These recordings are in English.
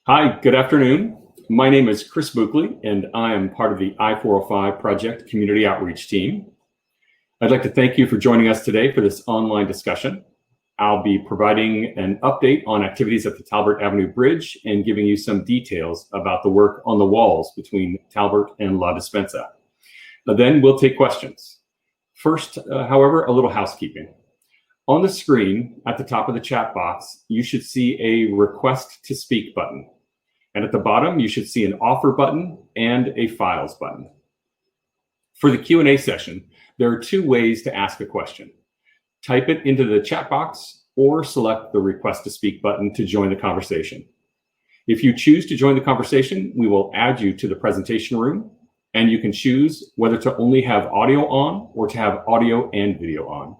Hi, good afternoon. My name is Chris Buckley, and I am part of the I-405 Project Community Outreach Team. I'd like to thank you for joining us today for this online discussion. I'll be providing an update on activities at the Talbert Avenue Bridge and giving you some details about the work on the walls between Talbert and La Despensa. Then we'll take questions. First, however, a little housekeeping. On the screen at the top of the chat box, you should see a request to speak button. And at the bottom, you should see an offer button and a files button. For the Q&A session, there are two ways to ask a question. Type it into the chat box or select the request to speak button to join the conversation. If you choose to join the conversation, we will add you to the presentation room, and you can choose whether to only have audio on or to have audio and video on.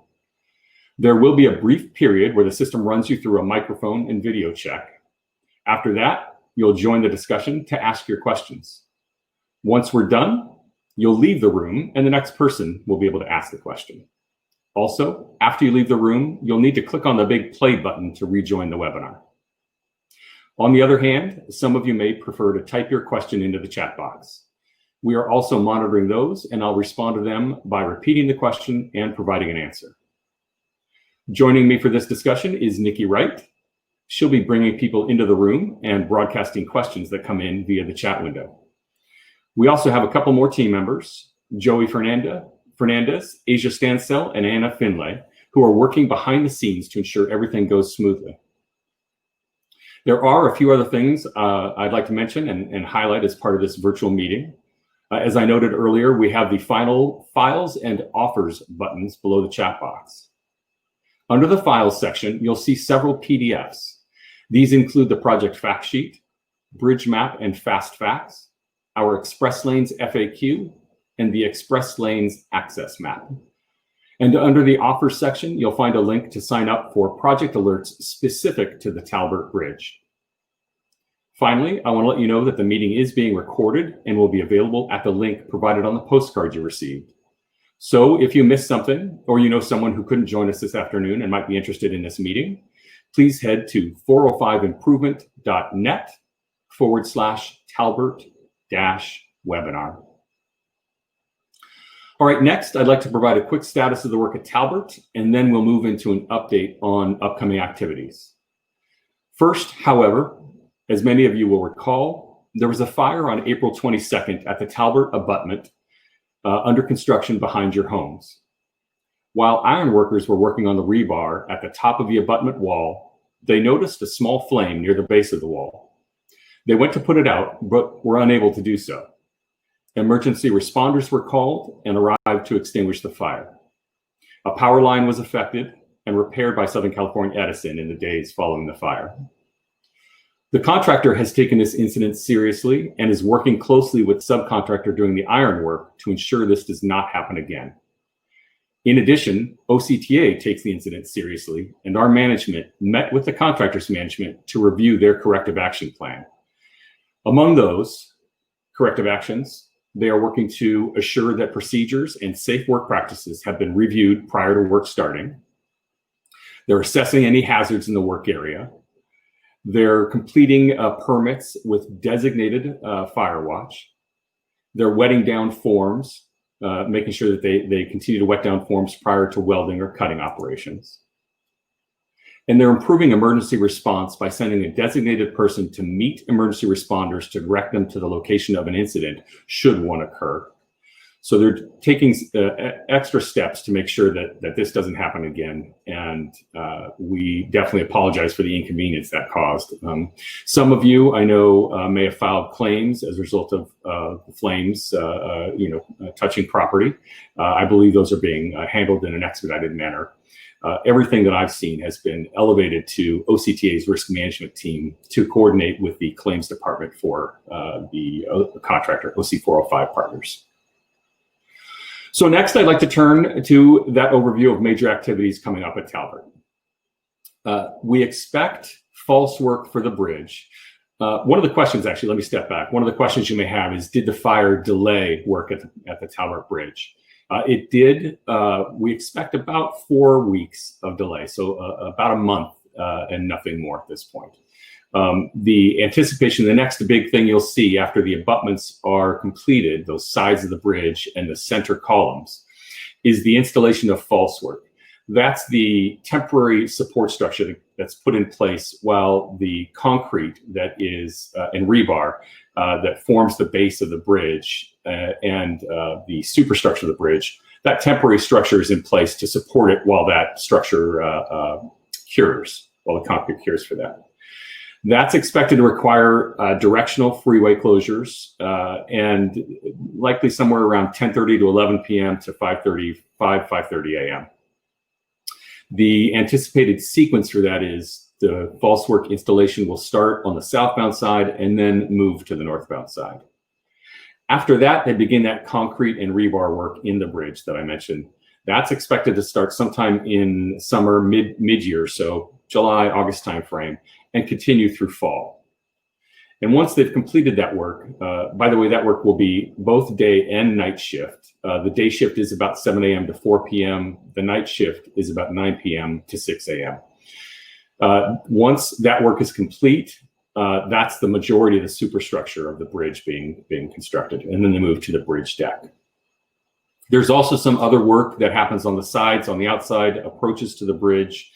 There will be a brief period where the system runs you through a microphone and video check. After that, you'll join the discussion to ask your questions. Once we're done, you'll leave the room and the next person will be able to ask the question. Also, after you leave the room, you'll need to click on the big play button to rejoin the webinar. On the other hand, some of you may prefer to type your question into the chat box. We are also monitoring those, and I'll respond to them by repeating the question and providing an answer. Joining me for this discussion is Nikki Wright. She'll be bringing people into the room and broadcasting questions that come in via the chat window. We also have a couple more team members, Joey Fernandez, Asia Stansell, and Anna Finlay, who are working behind the scenes to ensure everything goes smoothly. There are a few other things I'd like to mention and highlight as part of this virtual meeting. As I noted earlier, we have the final files and offers buttons below the chat box. Under the files section, you'll see several PDFs. These include the project fact sheet, bridge map and fast facts, our Express Lanes FAQ, and the Express Lanes access map. And under the offers section, you'll find a link to sign up for project alerts specific to the Talbert Bridge. Finally, I want to let you know that the meeting is being recorded and will be available at the link provided on the postcard you received. So if you missed something, or you know someone who couldn't join us this afternoon and might be interested in this meeting, please head to 405improvement.net/Talbert-webinar. All right, next, I'd like to provide a quick status of the work at Talbert, and then we'll move into an update on upcoming activities. First, however, as many of you will recall, there was a fire on April 22nd at the Talbert abutment under construction behind your homes. While iron workers were working on the rebar at the top of the abutment wall, they noticed a small flame near the base of the wall. They went to put it out, but were unable to do so. Emergency responders were called and arrived to extinguish the fire. A power line was affected and repaired by Southern California Edison in the days following the fire. The contractor has taken this incident seriously and is working closely with the subcontractor doing the iron work to ensure this does not happen again. In addition, OCTA takes the incident seriously, and our management met with the contractor's management to review their corrective action plan. Among those corrective actions, they are working to assure that procedures and safe work practices have been reviewed prior to work starting. They're assessing any hazards in the work area. They're completing permits with designated fire watch. They're wetting down forms, making sure that they continue to wet down forms prior to welding or cutting operations. And they're improving emergency response by sending a designated person to meet emergency responders to direct them to the location of an incident should one occur. So they're taking extra steps to make sure that this doesn't happen again. And we definitely apologize for the inconvenience that caused. Some of you I know may have filed claims as a result of the flames touching property. I believe those are being handled in an expedited manner. Everything that I've seen has been elevated to OCTA's risk management team to coordinate with the claims department for the contractor, OC405 partners. So next, I'd like to turn to that overview of major activities coming up at Talbert. We expect false work for the bridge. One of the questions, actually, let me step back. One of the questions you may have is, did the fire delay work at the Talbert Bridge? It did. We expect about 4 weeks of delay, so about a month and nothing more at this point. The anticipation, the next big thing you'll see after the abutments are completed, those sides of the bridge and the center columns, is the installation of false work. That's the temporary support structure that's put in place while the concrete that is and rebar that forms the base of the bridge and the superstructure of the bridge, that temporary structure is in place to support it while that structure cures, while the concrete cures for that. That's expected to require directional freeway closures and likely somewhere around 10:30 to 11 p.m. to 5:30 a.m. The anticipated sequence for that is the false work installation will start on the southbound side and then move to the northbound side. After that, they begin that concrete and rebar work in the bridge that I mentioned. That's expected to start sometime in summer, mid-year, so July, August timeframe, and continue through fall. And once they've completed that work, by the way, that work will be both day and night shift. The day shift is about 7 a.m. to 4 p.m. The night shift is about 9 p.m. to 6 a.m. Once that work is complete, that's the majority of the superstructure of the bridge being constructed, and then they move to the bridge deck. There's also some other work that happens on the sides, on the outside approaches to the bridge.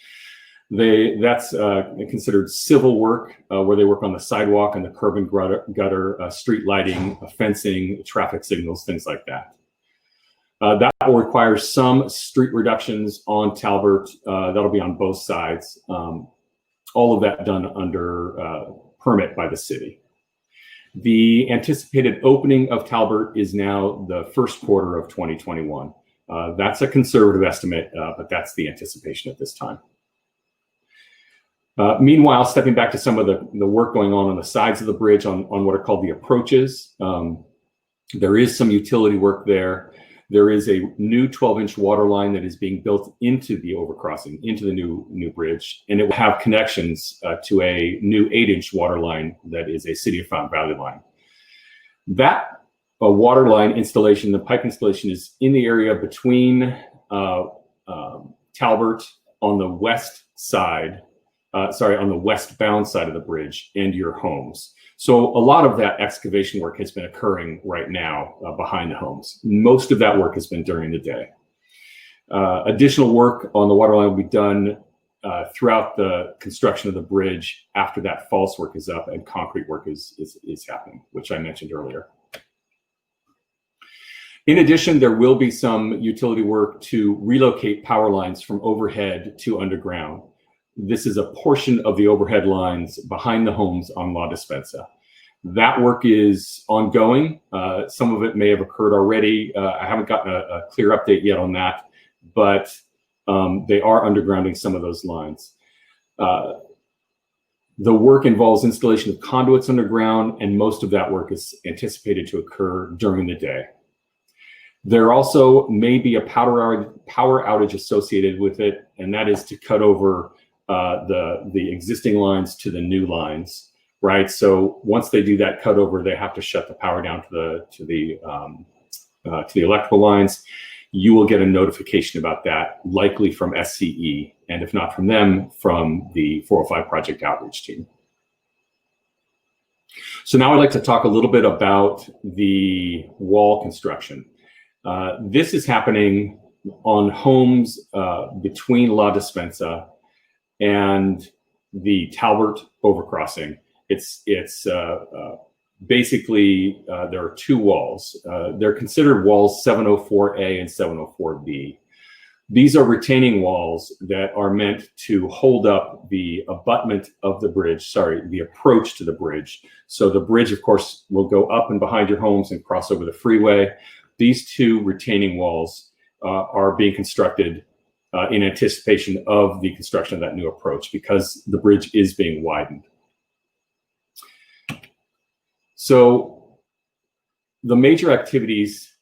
That's considered civil work, where they work on the sidewalk and the curb and gutter, street lighting, fencing, traffic signals, things like that. That will require some street reductions on Talbert. That'll be on both sides. All of that done under permit by the city. The anticipated opening of Talbert is now the first quarter of 2021. That's a conservative estimate, but that's the anticipation at this time. Meanwhile, stepping back to some of the work going on the sides of the bridge on what are called the approaches, there is some utility work there. There is a new 12-inch water line that is being built into the overcrossing, into the new bridge, and it will have connections to a new 8-inch water line that is a City of Fountain Valley line. That water line installation, the pipe installation, is in the area between Talbert on the west side, on the westbound side of the bridge and your homes. So a lot of that excavation work has been occurring right now behind the homes. Most of that work has been during the day. Additional work on the water line will be done throughout the construction of the bridge after that false work is up and concrete work is happening, which I mentioned earlier. In addition, there will be some utility work to relocate power lines from overhead to underground. This is a portion of the overhead lines behind the homes on La Despensa. That work is ongoing. Some of it may have occurred already. I haven't gotten a clear update yet on that, but they are undergrounding some of those lines. The work involves installation of conduits underground, and most of that work is anticipated to occur during the day. There also may be a power outage associated with it, and that is to cut over the existing lines to the new lines, right? So once they do that cut over, they have to shut the power down to the electrical lines. You will get a notification about that, likely from SCE, and if not from them, from the 405 project outreach team. So now I'd like to talk a little bit about the wall construction. This is happening on homes between La Despensa and the Talbert overcrossing. It's basically, there are two walls. They're considered walls 704A and 704B. These are retaining walls that are meant to hold up the abutment of the bridge, the approach to the bridge. So the bridge, of course, will go up and behind your homes and cross over the freeway. These two retaining walls are being constructed in anticipation of the construction of that new approach because the bridge is being widened. So the major activities,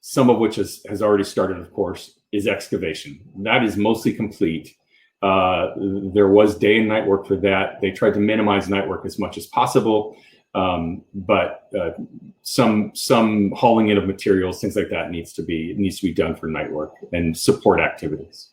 some of which has already started, of course, is excavation. That is mostly complete. There was day and night work for that. They tried to minimize night work as much as possible, but some hauling in of materials, things like that needs to be done for night work and support activities.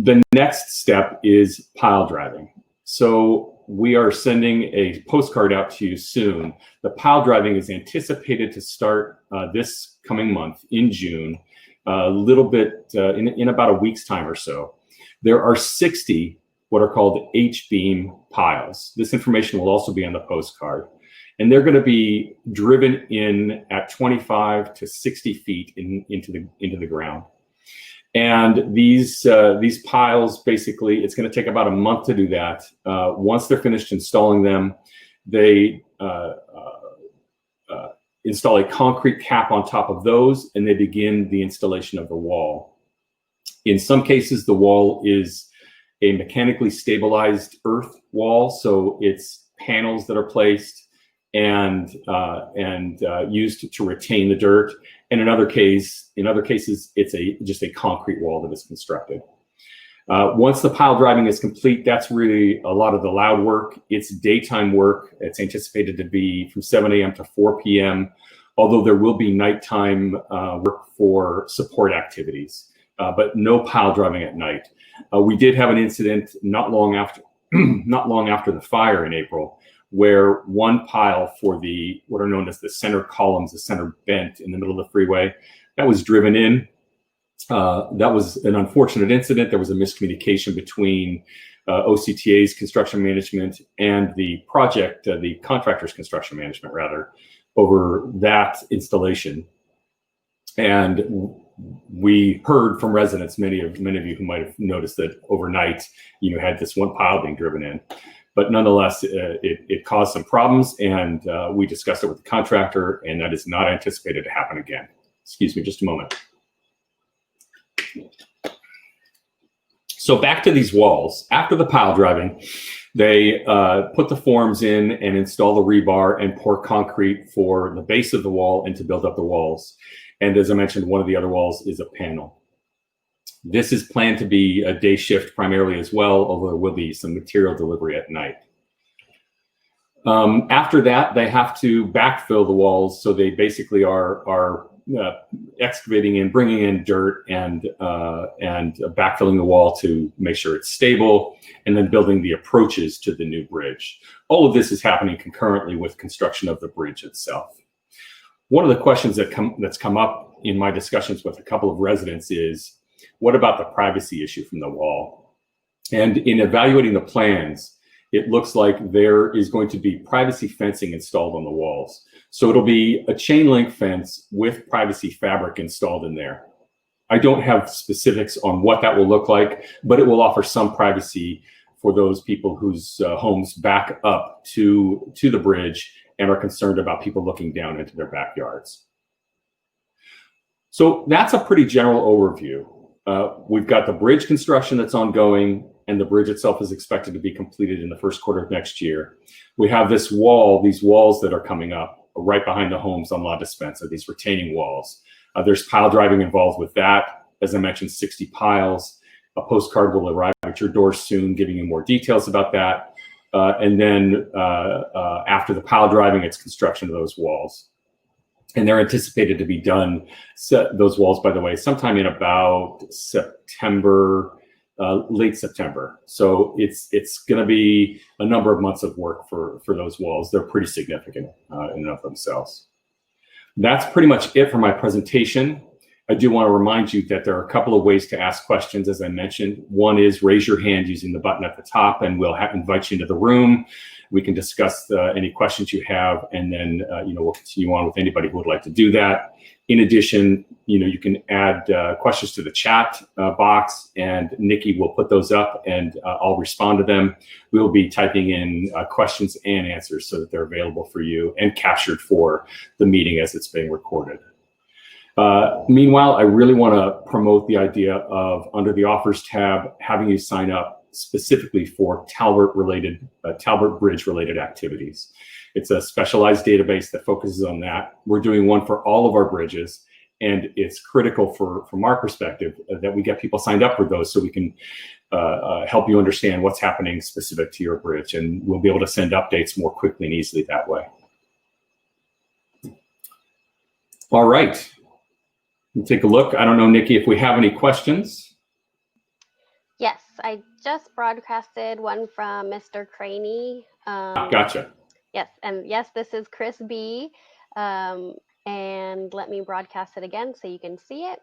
The next step is pile driving. So we are sending a postcard out to you soon. The pile driving is anticipated to start this coming month in June, a little bit in about a week's time or so. There are 60 what are called H-beam piles. This information will also be on the postcard. And they're going to be driven in at 25 to 60 feet into the ground. And these piles, basically, it's going to take about a month to do that. Once they're finished installing them, they install a concrete cap on top of those, and they begin the installation of the wall. In some cases, the wall is a mechanically stabilized earth wall, so it's panels that are placed and used to retain the dirt. And in other cases, it's just a concrete wall that is constructed. Once the pile driving is complete, that's really a lot of the loud work. It's daytime work. It's anticipated to be from 7 a.m. to 4 p.m., although there will be nighttime work for support activities, but no pile driving at night. We did have an incident not long after the fire in April, where one pile for what are known as the center columns, the center bent in the middle of the freeway, that was driven in. That was an unfortunate incident. There was a miscommunication between OCTA's construction management and the contractor's construction management, rather, over that installation. And we heard from residents, many of you who might have noticed that overnight, had this one pile being driven in. But nonetheless, it caused some problems, and we discussed it with the contractor, and that is not anticipated to happen again. Excuse me just a moment. So back to these walls. After the pile driving, they put the forms in and install the rebar and pour concrete for the base of the wall and to build up the walls. And as I mentioned, one of the other walls is a panel. This is planned to be a day shift primarily as well, although there will be some material delivery at night. After that, they have to backfill the walls. So they basically are excavating and bringing in dirt and backfilling the wall to make sure it's stable, and then building the approaches to the new bridge. All of this is happening concurrently with construction of the bridge itself. One of the questions that's come up in my discussions with a couple of residents is, what about the privacy issue from the wall? And in evaluating the plans, it looks like there is going to be privacy fencing installed on the walls. So it'll be a chain link fence with privacy fabric installed in there. I don't have specifics on what that will look like, but it will offer some privacy for those people whose homes back up to the bridge and are concerned about people looking down into their backyards. So that's a pretty general overview. We've got the bridge construction that's ongoing, and the bridge itself is expected to be completed in the first quarter of next year. We have these walls that are coming up right behind the homes on La Despensa, these retaining walls. There's pile driving involved with that. As I mentioned, 60 piles. A postcard will arrive at your door soon, giving you more details about that. And then after the pile driving, it's construction of those walls. And they're anticipated to be done, those walls, by the way, sometime in about September, late September. So it's going to be a number of months of work for those walls. They're pretty significant in and of themselves. That's pretty much it for my presentation. I do want to remind you that there are a couple of ways to ask questions, as I mentioned. One is raise your hand using the button at the top, and we'll invite you into the room. We can discuss any questions you have, and then we'll continue on with anybody who would like to do that. In addition, you can add questions to the chat box, and Nikki will put those up, and I'll respond to them. We'll be typing in questions and answers so that they're available for you and captured for the meeting as it's being recorded. Meanwhile, I really want to promote the idea of, under the offers tab, having you sign up specifically for Talbert Bridge related activities. It's a specialized database that focuses on that. We're doing one for all of our bridges, and it's critical from our perspective that we get people signed up for those so we can help you understand what's happening specific to your bridge, and we'll be able to send updates more quickly and easily that way. All right. Take a look. I don't know, Nikki, if we have any questions. Yes. I just broadcasted one from Mr. Craney. Gotcha. Yes, and yes, this is Chris B. And let me broadcast it again so you can see it.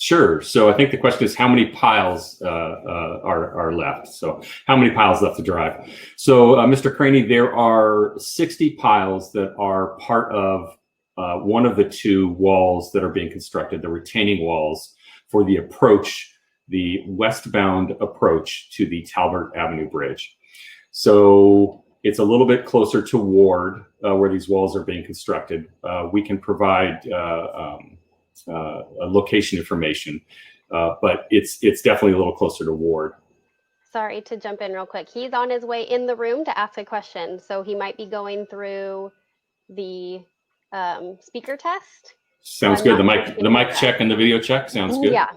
Sure. So I think the question is how many piles are left? So how many piles left to drive? So Mr. Craney, there are 60 piles that are part of one of the two walls that are being constructed, the retaining walls for the approach, the westbound approach to the Talbert Avenue Bridge. So it's a little bit closer to Ward where these walls are being constructed. We can provide location information, but it's definitely a little closer to Ward. Sorry to jump in real quick. He's on his way in the room to ask a question, so he might be going through the speaker test. Sounds good. The mic check and the video check sounds good. Yeah.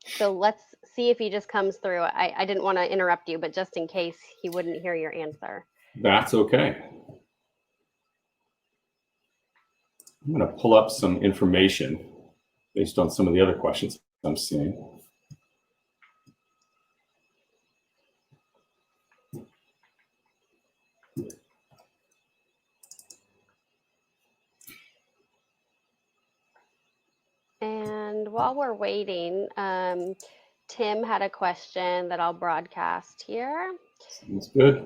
So let's see if he just comes through. I didn't want to interrupt you, but just in case he wouldn't hear your answer. That's okay. I'm going to pull up some information based on some of the other questions I'm seeing. And while we're waiting, Tim had a question that I'll broadcast here. Sounds good.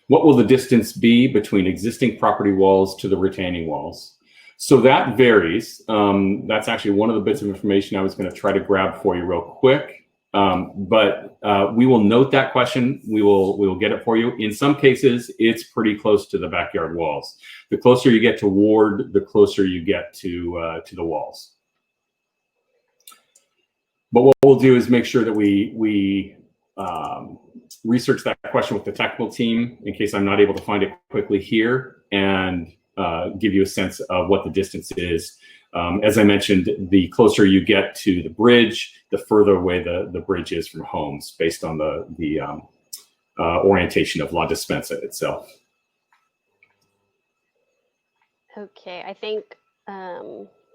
What will the distance be between existing property walls to the retaining walls? So that varies. That's actually one of the bits of information I was going to try to grab for you real quick. But we will note that question. We will get it for you. In some cases, it's pretty close to the backyard walls. The closer you get to Ward, the closer you get to the walls. But what we'll do is make sure that we research that question with the technical team in case I'm not able to find it quickly here, and give you a sense of what the distance is. As I mentioned, the closer you get to the bridge, the further away the bridge is from homes based on the orientation of La Despensa itself. Okay, I think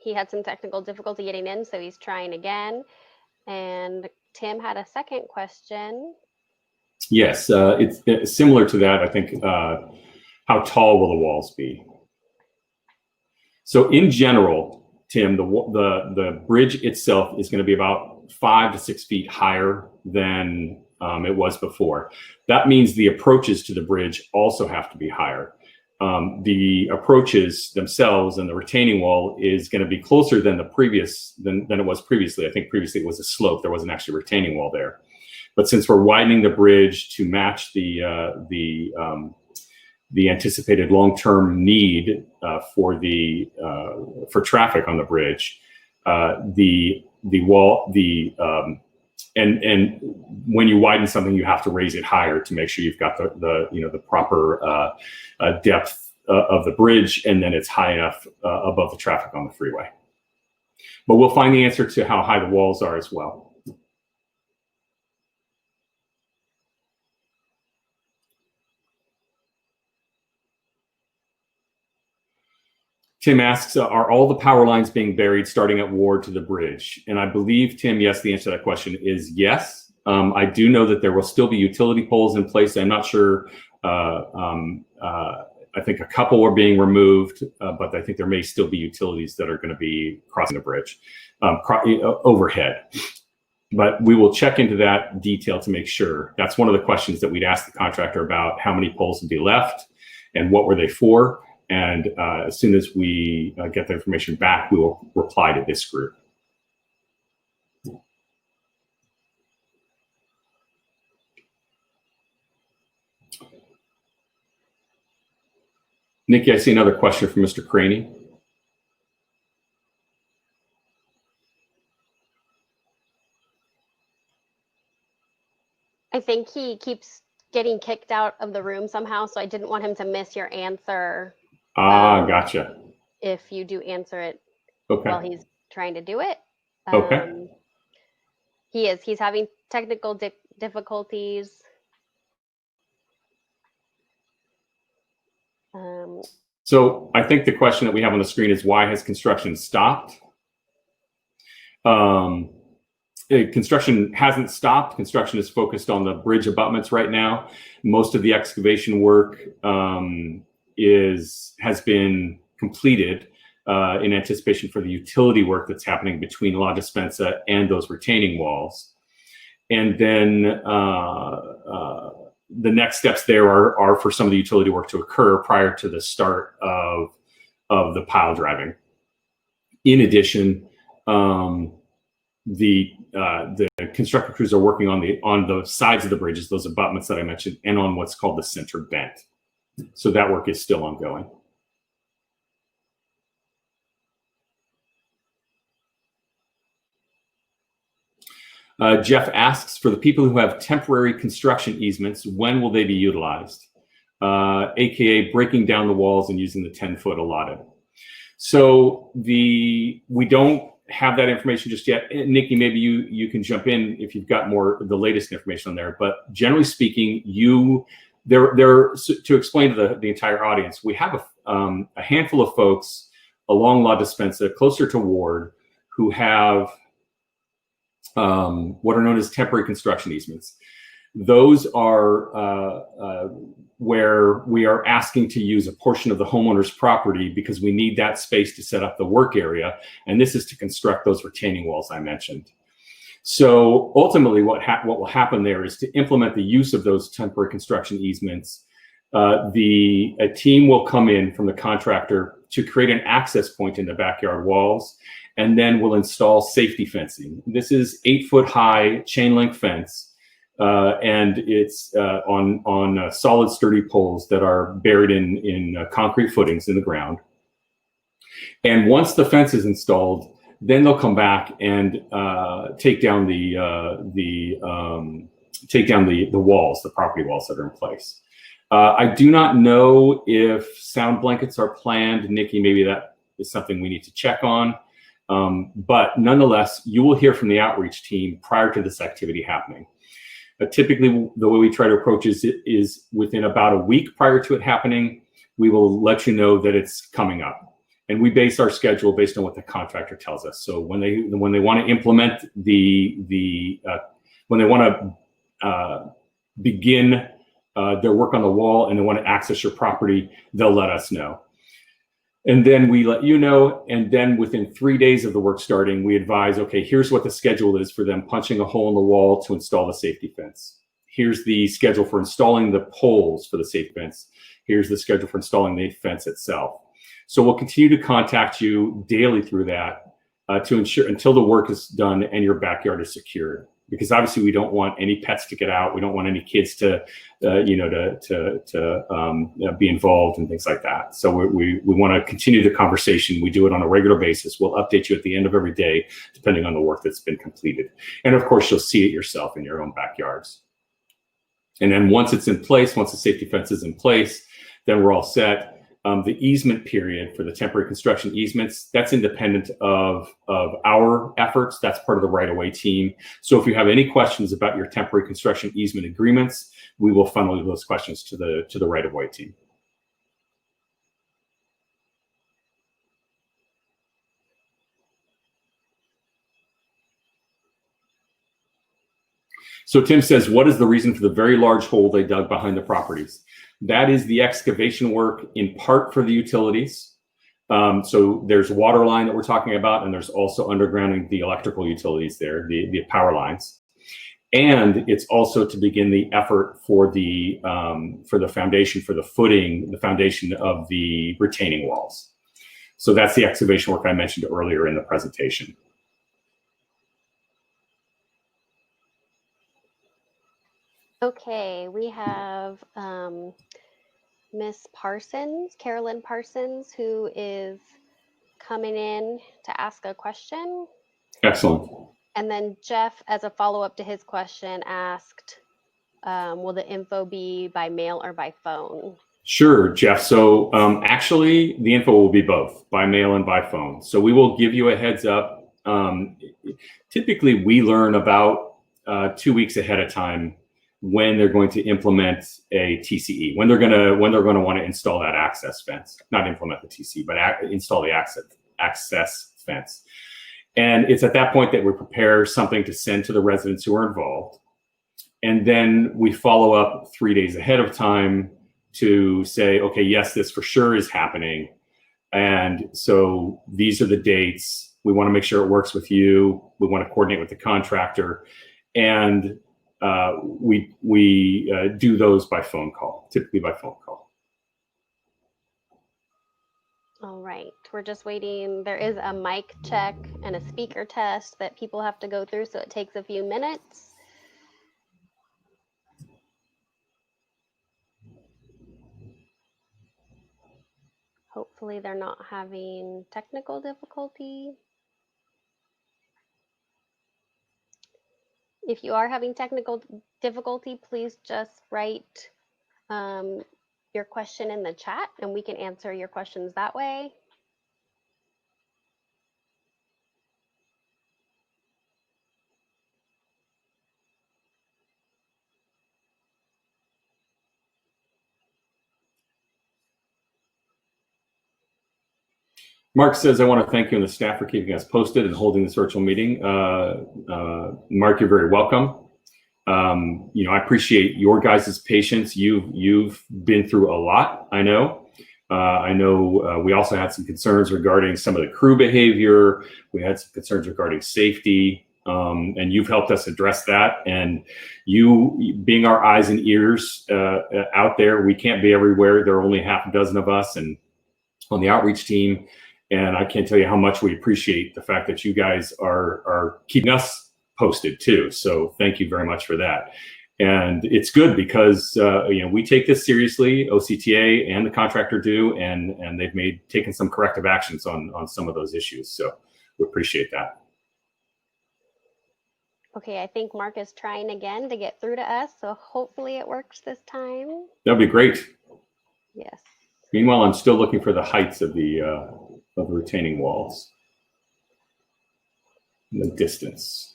he had some technical difficulty getting in, so he's trying again. And Tim had a second question. Yes, it's similar to that. I think, how tall will the walls be? So in general, Tim, the bridge itself is going to be about 5 to 6 feet higher than it was before. That means the approaches to the bridge also have to be higher. The approaches themselves and the retaining wall is going to be closer than than it was previously. I think previously it was a slope. There wasn't actually a retaining wall there. But since we're widening the bridge to match the anticipated long-term need for traffic on the bridge, and when you widen something, you have to raise it higher to make sure you've got the proper depth of the bridge, and then it's high enough above the traffic on the freeway. But we'll find the answer to how high the walls are as well. Tim asks, are all the power lines being buried starting at Ward to the bridge? And I believe, Tim, yes, the answer to that question is yes. I do know that there will still be utility poles in place. I'm not sure. I think a couple were being removed, but I think there may still be utilities that are going to be crossing the bridge overhead. But we will check into that detail to make sure. That's one of the questions that we'd ask the contractor about: how many poles would be left and what were they for? And as soon as we get the information back, we will reply to this group. Nikki, I see another question from Mr. Craney. I think he keeps getting kicked out of the room somehow, so I didn't want him to miss your answer. Gotcha. If you do answer it okay. while he's trying to do it. Okay. He's having technical difficulties. So I think the question that we have on the screen is, why has construction stopped? construction hasn't stopped. Construction is focused on the bridge abutments right now. Most of the excavation work has been completed in anticipation for the utility work that's happening between La Dispensa and those retaining walls. And then the next steps there are for some of the utility work to occur prior to the start of the pile driving. In addition, the construction crews are working on the sides of the bridges, those abutments that I mentioned, and on what's called the center bent. So that work is still ongoing. Jeff asks, for the people who have temporary construction easements, when will they be utilized? AKA breaking down the walls and using the 10-foot allotted. So we don't have that information just yet. Nikki, maybe you can jump in if you've got the latest information on there. But generally speaking, to explain to the entire audience, we have a handful of folks along La Dispensa, closer to Ward, who have what are known as temporary construction easements. Those are where we are asking to use a portion of the homeowner's property because we need that space to set up the work area. And this is to construct those retaining walls I mentioned. So ultimately what will happen there is to implement the use of those temporary construction easements. A team will come in from the contractor to create an access point in the backyard walls, and then we'll install safety fencing. This is 8-foot high chain link fence. And it's on solid, sturdy poles that are buried in concrete footings in the ground. And once the fence is installed, then they'll come back and take down the walls, the property walls that are in place. I do not know if sound blankets are planned. Nikki, maybe that is something we need to check on. But nonetheless, you will hear from the outreach team prior to this activity happening. Typically, the way we try to approach is within about a week prior to it happening, we will let you know that it's coming up. And we base our schedule based on what the contractor tells us. So when they want to implement when they want to begin their work on the wall and they want to access your property, they'll let us know. And then we let you know, and then within 3 days of the work starting, we advise, okay, here's what the schedule is for them punching a hole in the wall to install the safety fence. Here's the schedule for installing the poles for the safety fence. Here's the schedule for installing the fence itself. So we'll continue to contact you daily through that to ensure until the work is done and your backyard is secured. Because obviously we don't want any pets to get out. We don't want any kids to be involved and things like that. So we want to continue the conversation. We do it on a regular basis. We'll update you at the end of every day, depending on the work that's been completed. And of course, you'll see it yourself in your own backyards. And then once it's in place, once the safety fence is in place, then we're all set. The easement period for the temporary construction easements, that's independent of our efforts. That's part of the right-of-way team. So if you have any questions about your temporary construction easement agreements, we will funnel those questions to the right-of-way team. So Tim says, what is the reason for the very large hole they dug behind the properties? That is the excavation work in part for the utilities. So there's water line that we're talking about, and there's also undergrounding the electrical utilities there, the power lines. And it's also to begin the effort for the foundation, for the footing, the foundation of the retaining walls. So that's the excavation work I mentioned earlier in the presentation. Okay, we have Miss Parsons, Carolyn Parsons, who is coming in to ask a question. Excellent. And then Jeff, as a follow-up to his question, asked, will the info be by mail or by phone? Sure, Jeff. So actually, the info will be both, by mail and by phone. So we will give you a heads up. Typically, we learn about 2 weeks ahead of time when they're going to implement a TCE, when they're going to want to install that access fence, not implement the TCE, but install the access fence. And it's at that point that we prepare something to send to the residents who are involved. And then we follow up 3 days ahead of time to say, okay, yes, this for sure is happening. And so these are the dates. We want to make sure it works with you. We want to coordinate with the contractor. And we do those by phone call, typically by phone call. All right, we're just waiting. There is a mic check and a speaker test that people have to go through, so it takes a few minutes. Hopefully they're not having technical difficulty. If you are having technical difficulty, please just write your question in the chat and we can answer your questions that way. Mark says, I want to thank you and the staff for keeping us posted and holding this virtual meeting. Mark, you're very welcome. I appreciate your guys' patience. You've been through a lot, I know. We also had some concerns regarding some of the crew behavior. We had some concerns regarding safety, and you've helped us address that. And you being our eyes and ears out there, we can't be everywhere. There are only half a dozen of us and on the outreach team. And I can't tell you how much we appreciate the fact that you guys are keeping us posted too. So thank you very much for that. And it's good because we take this seriously, OCTA and the contractor do, and they've taken some corrective actions on some of those issues. So we appreciate that. Okay, I think Mark is trying again to get through to us. So hopefully it works this time. That'd be great. Yes. Meanwhile, I'm still looking for the heights of the retaining walls, the distance.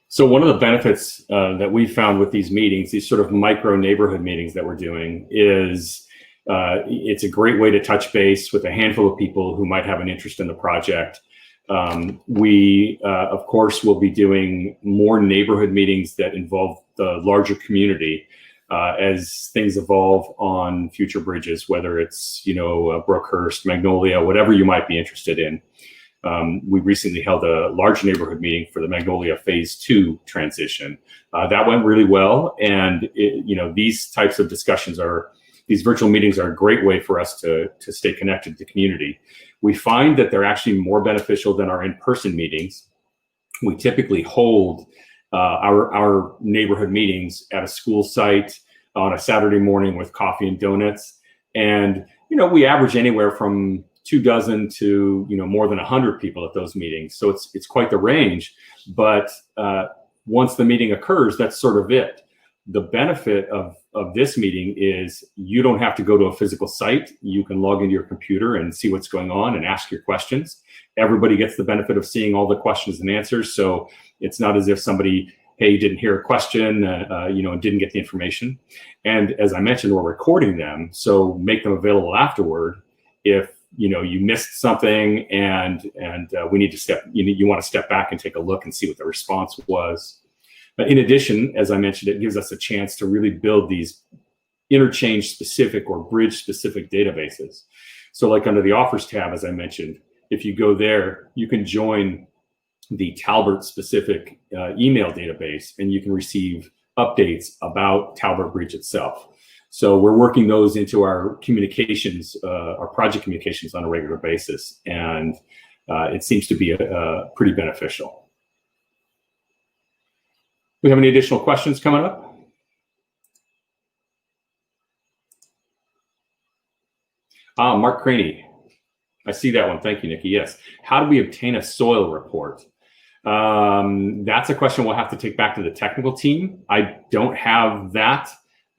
So one of the benefits that we found with these meetings, these sort of micro neighborhood meetings that we're doing, is it's a great way to touch base with a handful of people who might have an interest in the project. We, of course, will be doing more neighborhood meetings that involve the larger community as things evolve on future bridges, whether it's, Brookhurst, Magnolia, whatever you might be interested in. We recently held a large neighborhood meeting for the Magnolia Phase 2 transition. That went really well. And, these types of discussions these virtual meetings are a great way for us to stay connected to the community. We find that they're actually more beneficial than our in-person meetings. We typically hold our neighborhood meetings at a school site on a Saturday morning with coffee and donuts. And, we average anywhere from 24 to more than 100 people at those meetings. So it's quite the range. But once the meeting occurs, that's sort of it. The benefit of this meeting is you don't have to go to a physical site. You can log into your computer and see what's going on and ask your questions. Everybody gets the benefit of seeing all the questions and answers. So it's not as if somebody, hey, didn't hear a question, and didn't get the information. And as I mentioned, we're recording them, so make them available afterward if you missed something and we need to you want to step back and take a look and see what the response was. But in addition, as I mentioned, it gives us a chance to really build these interchange specific or bridge specific databases. So like under the offers tab, as I mentioned, if you go there, you can join the Talbert specific email database and you can receive updates about Talbert Bridge itself. So we're working those into our communications, our project communications on a regular basis. And it seems to be pretty beneficial. We have any additional questions coming up? Mark Craney. I see that one. Thank you, Nikki. Yes. How do we obtain a soil report? That's a question we'll have to take back to the technical team. I don't have that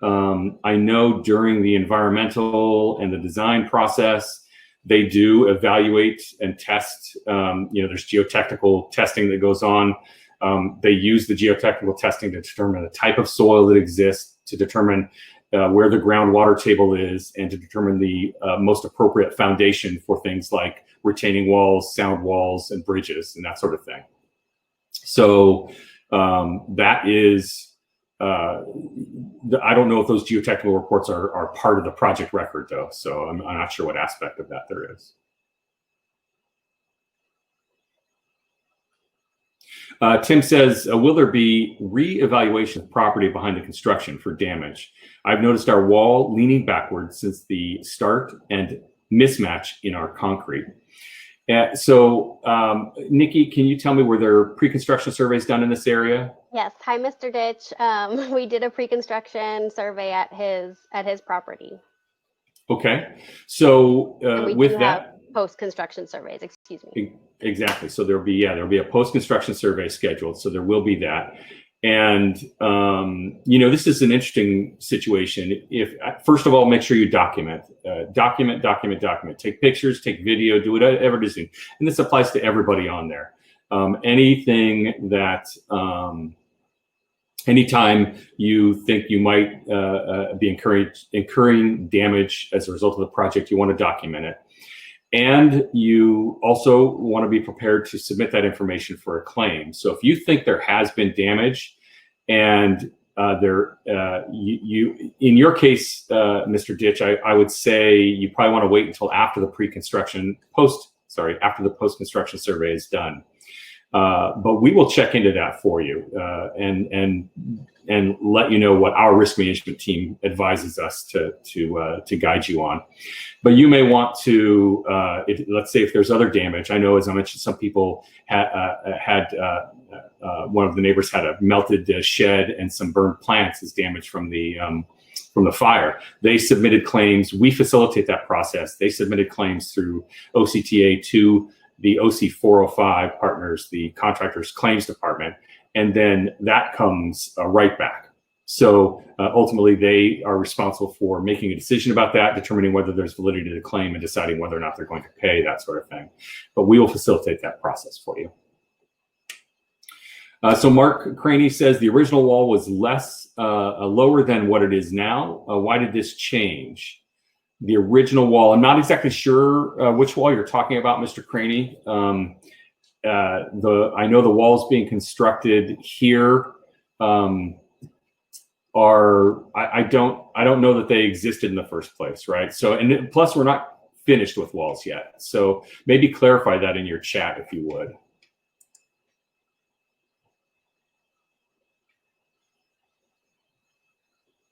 I know during the environmental and the design process, they do evaluate and test. There's geotechnical testing that goes on. They use the geotechnical testing to determine the type of soil that exists, to determine where the groundwater table is, and to determine the most appropriate foundation for things like retaining walls, sound walls, and bridges, and that sort of thing. So that is, I don't know if those geotechnical reports are part of the project record, though, so I'm not sure what aspect of that there is. Tim says, will there be re-evaluation of property behind the construction for damage? I've noticed our wall leaning backwards since the start and mismatch in our concrete. Nikki, can you tell me, were there pre-construction surveys done in this area? Yes. Hi, Mr. Ditch. We did a pre-construction survey at his property. Okay. So with that, post-construction surveys, excuse me. Exactly. So there'll be a post-construction survey scheduled. So there will be that. And, this is an interesting situation. First of all, make sure you document. Take pictures, take video, do whatever it is. And this applies to everybody on there. Anything that, anytime you think you might be incurring damage as a result of the project, you want to document it. And you also want to be prepared to submit that information for a claim. So if you think there has been damage, and in your case, Mr. Ditch, I would say you probably want to wait until after the after the post-construction survey is done. But we will check into that for you and let you know what our risk management team advises us to guide you on. But you may want to, let's say if there's other damage. I know, as I mentioned, some people had one of the neighbors had a melted shed and some burned plants as damage from the fire. They submitted claims. We facilitate that process. They submitted claims through OCTA to the I-405 partners, the contractor's claims department, and then that comes right back. So ultimately, they are responsible for making a decision about that, determining whether there's validity to the claim, and deciding whether or not they're going to pay, that sort of thing. But we will facilitate that process for you. So Mark Craney says the original wall was lower than what it is now. Why did this change? The original wall, I'm not exactly sure which wall you're talking about, Mr. Craney. I know the walls being constructed here I don't know that they existed in the first place, right? So, and plus we're not finished with walls yet. So maybe clarify that in your chat if you would.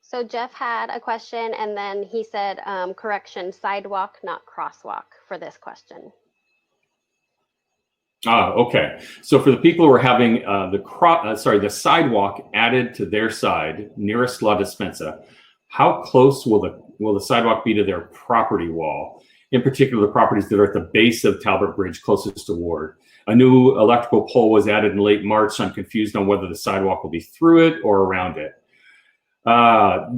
So Jeff had a question, and then he said, correction, sidewalk, not crosswalk for this question. Okay. So for the people who are having the sidewalk added to their side nearest La Despensa, how close will the sidewalk be to their property wall? In particular, the properties that are at the base of Talbert Bridge closest to Ward. A new electrical pole was added in late March, so I'm confused on whether the sidewalk will be through it or around it.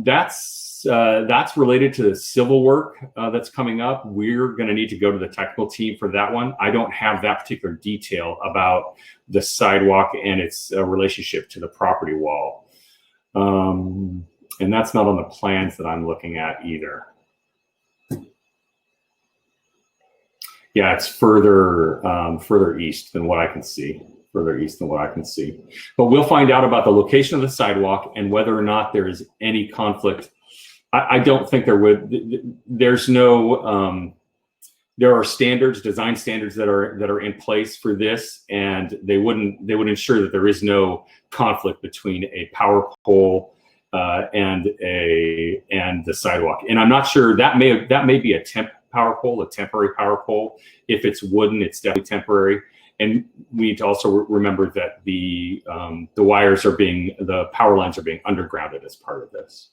That's related to the civil work that's coming up. We're going to need to go to the technical team for that one. I don't have that particular detail about the sidewalk and its relationship to the property wall. And that's not on the plans that I'm looking at either. Yeah, it's further east than what I can see. But we'll find out about the location of the sidewalk and whether or not there is any conflict. I don't think there would. There's no. There are standards, design standards that are in place for this, and they would ensure that there is no conflict between a power pole and the sidewalk. And I'm not sure that may be a temporary power pole. If it's wooden, it's definitely temporary. And we need to also remember that the power lines are being undergrounded as part of this.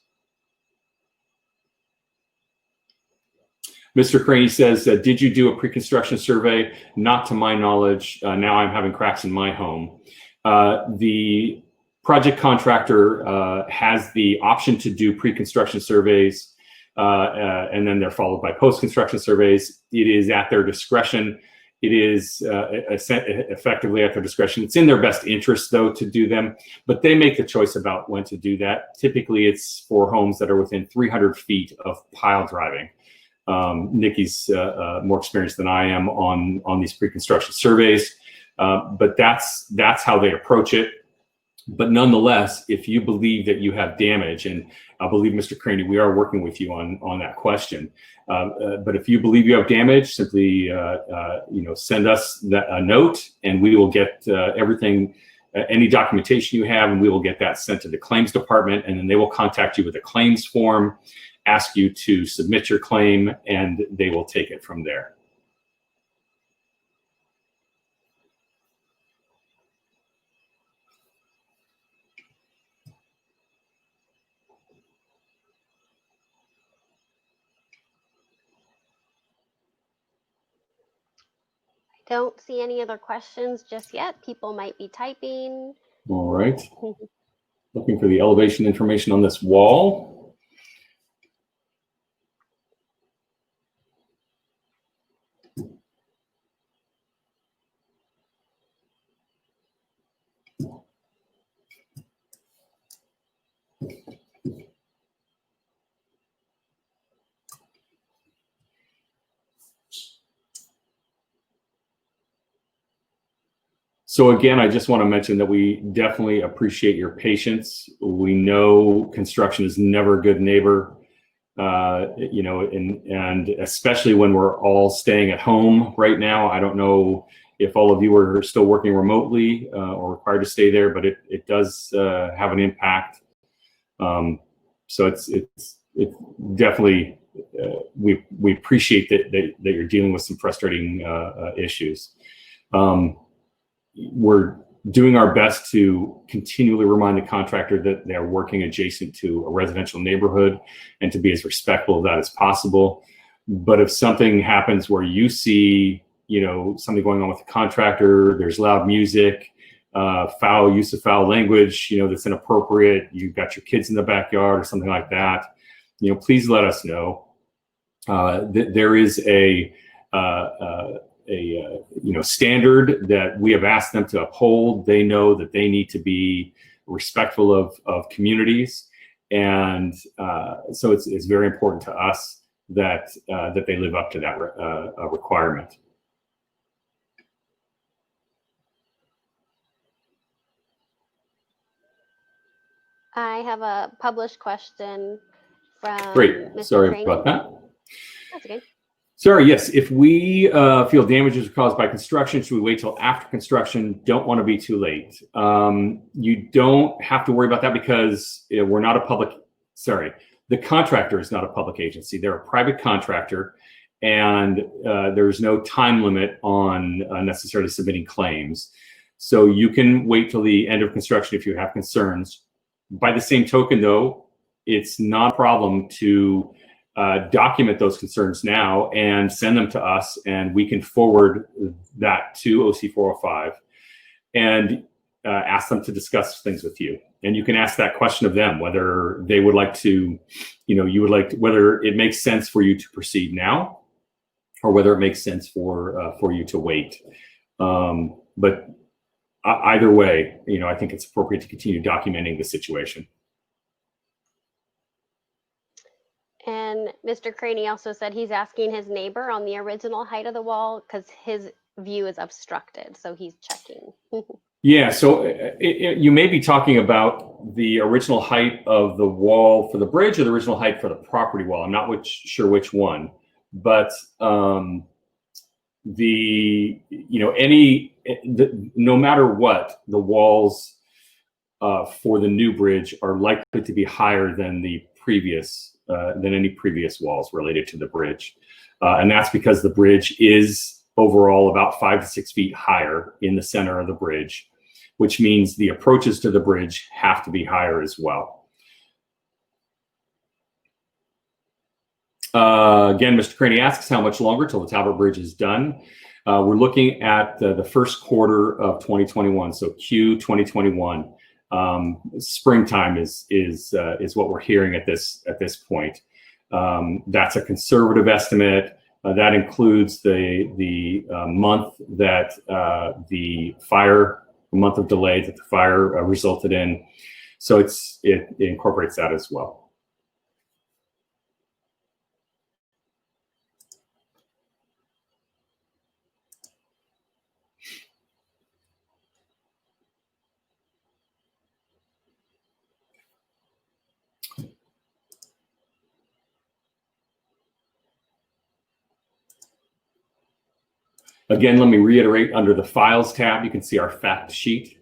Mr. Craney says, did you do a pre-construction survey? Not to my knowledge. Now I'm having cracks in my home. The project contractor has the option to do pre-construction surveys, and then they're followed by post-construction surveys. It is at their discretion. It is effectively at their discretion. It's in their best interest, though, to do them, but they make the choice about when to do that. Typically, it's for homes that are within 300 feet of pile driving. Nikki's more experienced than I am on these pre-construction surveys, but that's how they approach it. But nonetheless, if you believe that you have damage, and I believe, Mr. Craney, we are working with you on that question. But if you believe you have damage, simply send us a note, and we will get everything, any documentation you have, and we will get that sent to the claims department, and then they will contact you with a claims form, ask you to submit your claim, and they will take it from there. Don't see any other questions just yet. People might be typing. All right. Looking for the elevation information on this wall. So again, I just want to mention that we definitely appreciate your patience. We know construction is never a good neighbor, and especially when we're all staying at home right now. I don't know if all of you are still working remotely or required to stay there, but it does have an impact. So it's definitely, we appreciate that you're dealing with some frustrating issues. We're doing our best to continually remind the contractor that they're working adjacent to a residential neighborhood and to be as respectful of that as possible. But if something happens where you see, something going on with the contractor, there's loud music, foul use of foul language, that's inappropriate, you've got your kids in the backyard or something like that, please let us know. There is a standard that we have asked them to uphold. They know that they need to be respectful of communities, and so it's very important to us that they live up to that requirement. I have a published question from Great. Mr. Sorry Craney. about that. That's okay. Sorry, yes. If we feel damages are caused by construction, should we wait till after construction? Don't want to be too late. You don't have to worry about that because we're not a public, the contractor is not a public agency. They're a private contractor, and there's no time limit on necessarily submitting claims. So you can wait till the end of construction if you have concerns. By the same token, though, it's not a problem to document those concerns now and send them to us, and we can forward that to OC-405 and ask them to discuss things with you. And you can ask that question of them, whether they would like to, whether it makes sense for you to proceed now, or whether it makes sense for you to wait. But either way, I think it's appropriate to continue documenting the situation. And Mr. Craney also said he's asking his neighbor on the original height of the wall because his view is obstructed, so he's checking. Yeah, so you may be talking about the original height of the wall for the bridge or the original height for the property wall. I'm not sure which one, but no matter what, the walls for the new bridge are likely to be higher than the previous, than any previous walls related to the bridge. And that's because the bridge is overall about 5 to 6 feet higher in the center of the bridge, which means the approaches to the bridge have to be higher as well. Again, Mr. Craney asks how much longer till the Talbert Bridge is done. We're looking at the first quarter of 2021, so Q 2021. Springtime is what we're hearing at this point. That's a conservative estimate. That includes the month that the month of delay that the fire resulted in. So it incorporates that as well. Again, let me reiterate, under the Files tab, you can see our fact sheet.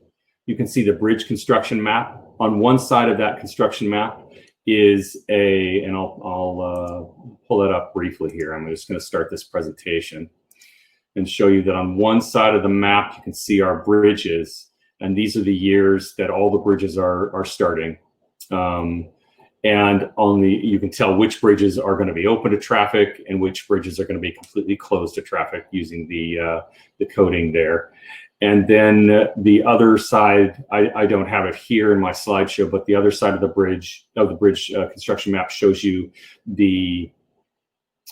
You can see the bridge construction map. On one side of that construction map is and I'll pull it up briefly here. I'm just going to start this presentation and show you that on one side of the map, you can see our bridges. And these are the years that all the bridges are starting. And you can tell which bridges are going to be open to traffic and which bridges are going to be completely closed to traffic using the coding there. And then the other side, I don't have it here in my slideshow, but the other side of the bridge construction map shows you the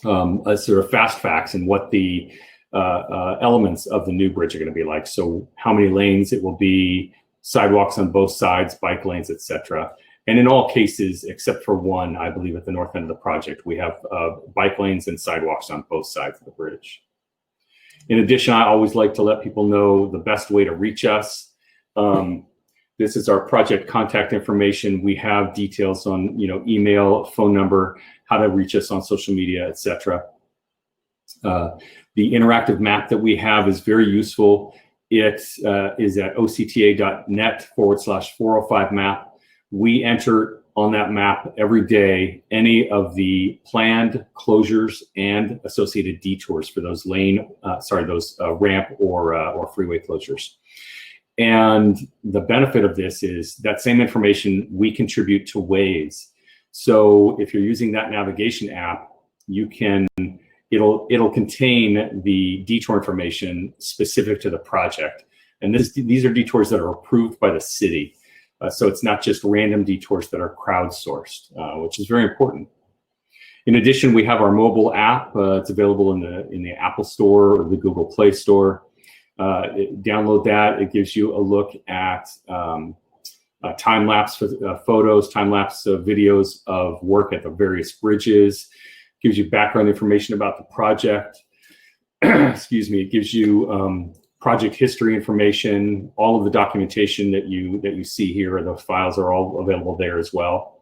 sort of fast facts and what the elements of the new bridge are going to be like. So how many lanes it will be, sidewalks on both sides, bike lanes, etc. And in all cases, except for one, I believe at the north end of the project, we have bike lanes and sidewalks on both sides of the bridge. In addition, I always like to let people know the best way to reach us. This is our project contact information. We have details on email, phone number, how to reach us on social media, etc. The interactive map that we have is very useful. It is at octa.net/405 map. We enter on that map every day any of the planned closures and associated detours for those ramp or freeway closures. And the benefit of this is that same information we contribute to Waze. So if you're using that navigation app, it'll contain the detour information specific to the project. And these are detours that are approved by the city. So it's not just random detours that are crowdsourced, which is very important. In addition, we have our mobile app. It's available in the Apple Store or the Google Play Store. Download that. It gives you a look at time-lapse photos, time-lapse videos of work at the various bridges. Gives you background information about the project. Excuse me. It gives you project history information. All of the documentation that you see here, or the files, are all available there as well.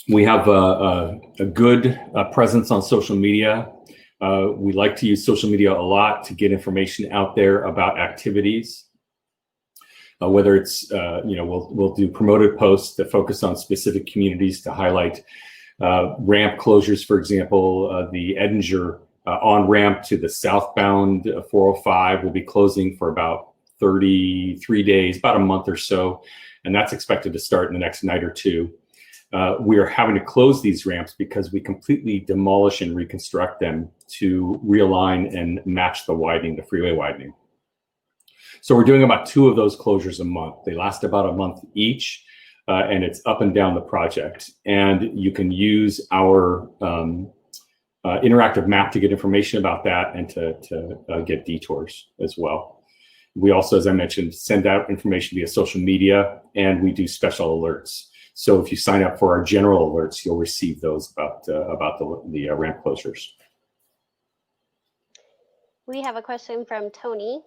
We have a good presence on social media. We like to use social media a lot to get information out there about activities. Whether it's we'll do promoted posts that focus on specific communities to highlight ramp closures. For example, the Edinger on-ramp to the southbound 405 will be closing for about 33 days, about a month or so, and that's expected to start in the next night or two. We are having to close these ramps because we completely demolish and reconstruct them to realign and match the freeway widening. So we're doing about 2 of those closures a month. They last about a month each, and it's up and down the project. And you can use our interactive map to get information about that and to get detours as well. We also, as I mentioned, send out information via social media, and we do special alerts. So if you sign up for our general alerts, you'll receive those about the ramp closures. We have a question from Tony.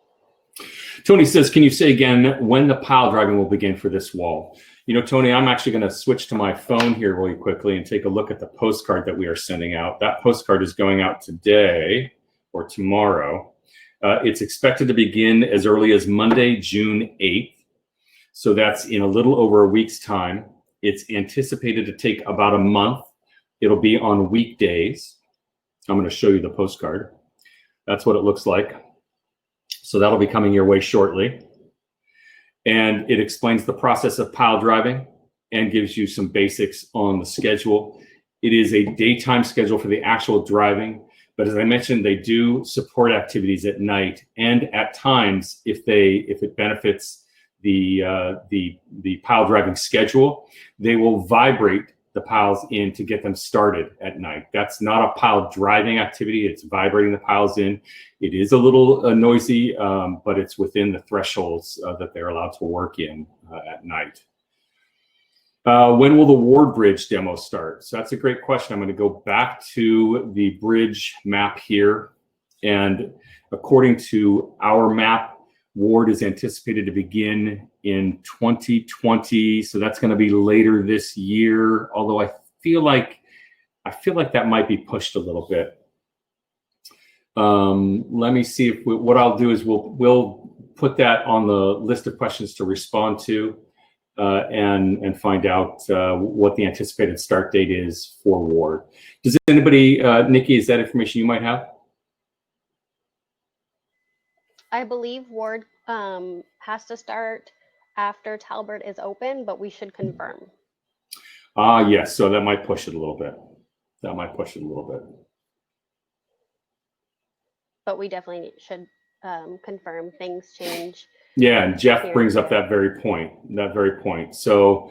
Tony says, can you say again when the pile driving will begin for this wall? Tony, I'm actually going to switch to my phone here really quickly and take a look at the postcard that we are sending out. That postcard is going out today or tomorrow. It's expected to begin as early as Monday, June 8th. So that's in a little over a week's time. It's anticipated to take about a month. It'll be on weekdays. I'm going to show you the postcard. That's what it looks like. So that'll be coming your way shortly. And it explains the process of pile driving and gives you some basics on the schedule. It is a daytime schedule for the actual driving, But as I mentioned, they do support activities at night, and at times, if it benefits the pile driving schedule, they will vibrate the piles in to get them started at night. That's not a pile driving activity, it's vibrating the piles in. It is a little noisy, but it's within the thresholds that they're allowed to work in at night. When will the Ward Bridge demo start? So that's a great question. I'm going to go back to the bridge map here. And according to our map, Ward is anticipated to begin in 2020. So that's going to be later this year. Although I feel like that might be pushed a little bit. Let me see if what I'll do is we'll put that on the list of questions to respond to. And find out what the anticipated start date is for Ward. Does anybody, Nikki, is that information you might have? I believe Ward has to start after Talbert is open, but we should confirm. Yes, so that might push it a little bit. But we definitely should confirm. Things change. Yeah, and Jeff brings up that very point. So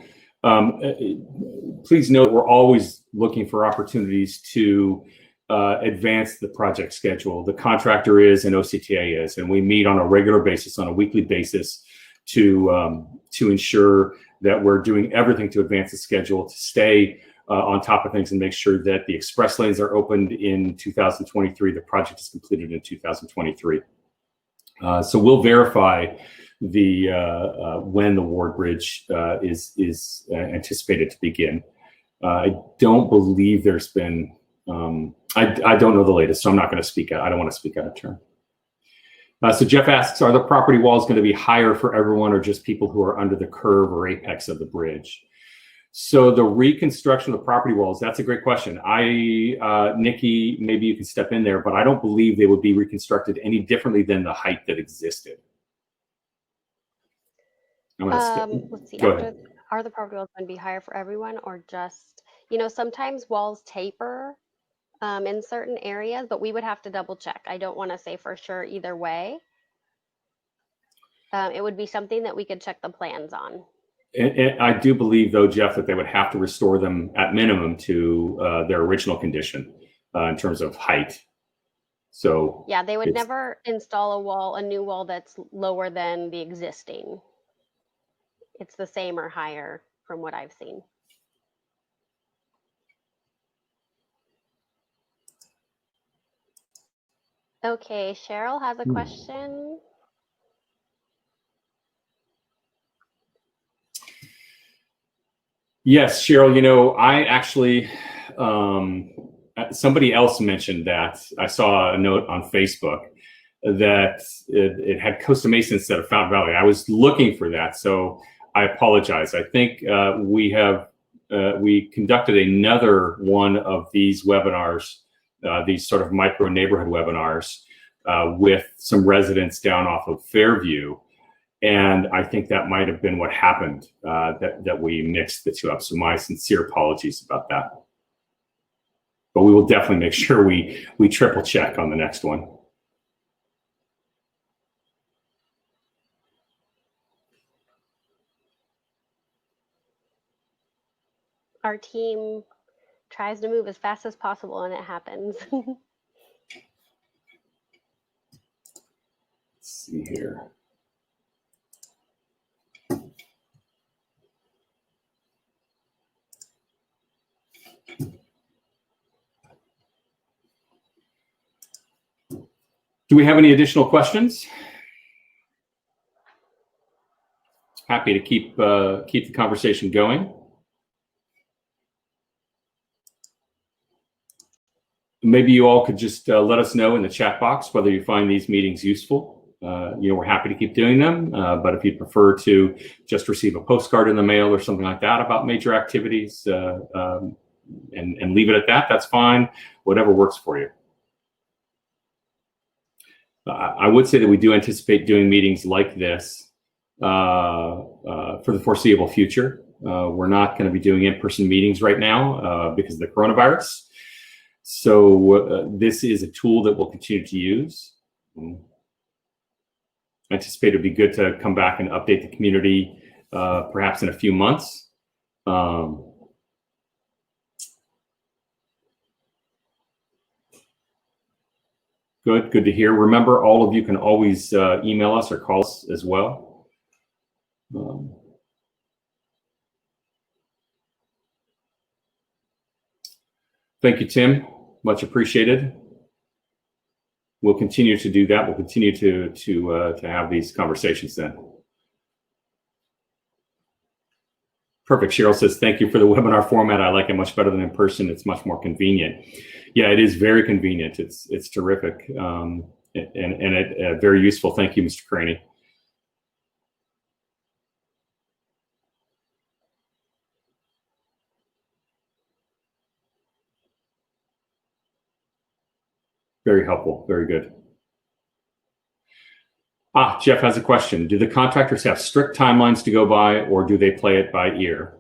please note, we're always looking for opportunities to advance the project schedule. The contractor is and OCTA is, and we meet on a regular basis, on a weekly basis, to ensure that we're doing everything to advance the schedule, to stay on top of things and make sure that the express lanes are opened in 2023, the project is completed in 2023. So we'll verify when the Ward Bridge is anticipated to begin. I don't believe there's been. I don't know the latest, so I'm not going to speak out. I don't want to speak out of turn. So Jeff asks, are the property walls going to be higher for everyone, or just people who are under the curve or apex of the bridge? So the reconstruction of the property walls, that's a great question. Nikki, maybe you can step in there, but I don't believe they would be reconstructed any differently than the height that existed. Let's see. Are the property walls going to be higher for everyone, or just, sometimes walls taper in certain areas, but we would have to double check. I don't want to say for sure either way. It would be something that we could check the plans on. And I do believe, though, Jeff, that they would have to restore them at minimum to their original condition in terms of height. So yeah, they would never install a new wall that's lower than the existing. It's the same or higher from what I've seen. Okay, Cheryl has a question. Yes, Cheryl, I actually, somebody else mentioned that. I saw a note on Facebook that it had Costa Mesa instead of Fountain Valley. I was looking for that, so I apologize. I think we conducted another one of these webinars, these sort of micro neighborhood webinars with some residents down off of Fairview. And I think that might have been what happened, that we mixed the two up. So my sincere apologies about that. But we will definitely make sure we triple check on the next one. Our team tries to move as fast as possible, and it happens. Let's see here. Do we have any additional questions? Happy to keep the conversation going. Maybe you all could just let us know in the chat box whether you find these meetings useful. We're happy to keep doing them, but if you prefer to just receive a postcard in the mail or something like that about major activities and leave it at that, that's fine. Whatever works for you. I would say that we do anticipate doing meetings like this for the foreseeable future. We're not going to be doing in-person meetings right now because of the coronavirus. So this is a tool that we'll continue to use. I anticipate it'd be good to come back and update the community perhaps in a few months. Good to hear. Remember, all of you can always email us or call us as well. Thank you, Tim. Much appreciated. We'll continue to do that. We'll continue to have these conversations then. Perfect. Cheryl says, thank you for the webinar format. I like it much better than in person. It's much more convenient. Yeah, it is very convenient. It's terrific and very useful. Thank you, Mr. Craney. Very helpful. Very good. Jeff has a question. Do the contractors have strict timelines to go by, or do they play it by ear?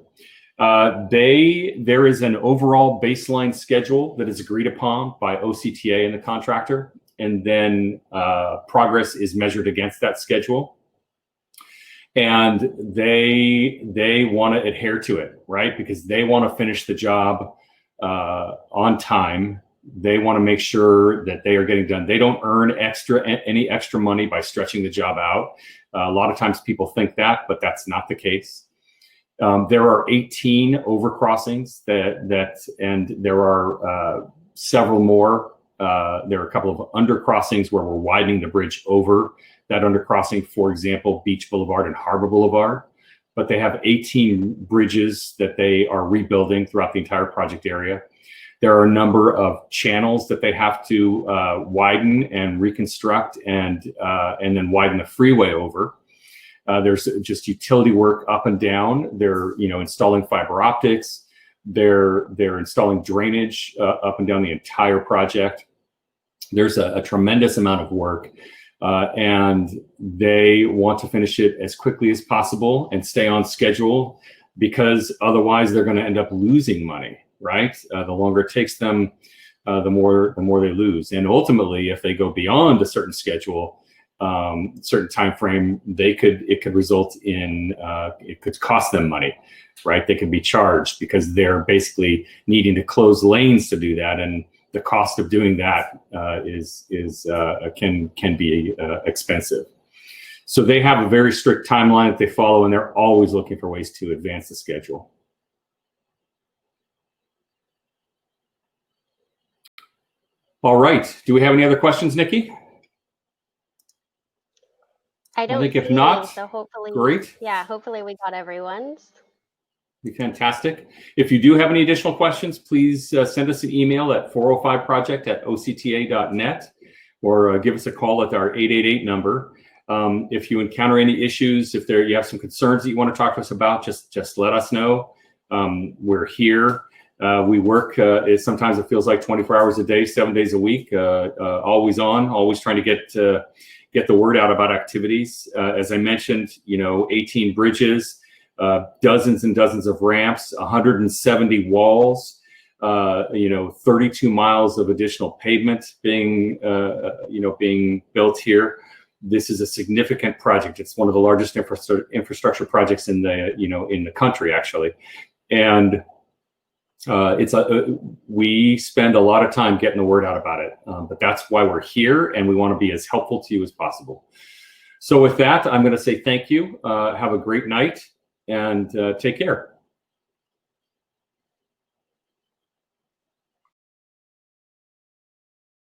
There is an overall baseline schedule that is agreed upon by OCTA and the contractor, and then progress is measured against that schedule. And they want to adhere to it, right? Because they want to finish the job on time. They want to make sure that they are getting done. They don't earn any extra money by stretching the job out. A lot of times people think that, but that's not the case. There are 18 overcrossings and there are several more. There are a couple of undercrossings where we're widening the bridge over that undercrossing, for example, Beach Boulevard and Harbor Boulevard. But they have 18 bridges that they are rebuilding throughout the entire project area. There are a number of channels that they have to widen and reconstruct and then widen the freeway over. There's just utility work up and down. They're installing fiber optics. They're installing drainage up and down the entire project. There's a tremendous amount of work, and they want to finish it as quickly as possible and stay on schedule, because otherwise they're going to end up losing money. Right? The longer it takes them, the more they lose. And ultimately, if they go beyond a certain schedule, certain time frame, it could result in it could cost them money, right? They could be charged because they're basically needing to close lanes to do that, and the cost of doing that can be expensive. So they have a very strict timeline that they follow, and they're always looking for ways to advance the schedule. All right. Do we have any other questions, Nikki? I don't think if not, any, so hopefully, great. Yeah, hopefully we got everyone's. Fantastic. If you do have any additional questions, please send us an email at 405project@octa.net or give us a call at our 888 number. If you encounter any issues, if you have some concerns that you want to talk to us about, just let us know. We're here. We work, sometimes it feels like 24 hours a day, 7 days a week, always on, always trying to get the word out about activities. As I mentioned, 18 bridges, dozens and dozens of ramps, 170 walls, 32 miles of additional pavement being built here. This is a significant project. It's one of the largest infrastructure projects in the country, actually. And we spend a lot of time getting the word out about it, but that's why we're here, and we want to be as helpful to you as possible. So with that, I'm going to say thank you. Have a great night, and take care.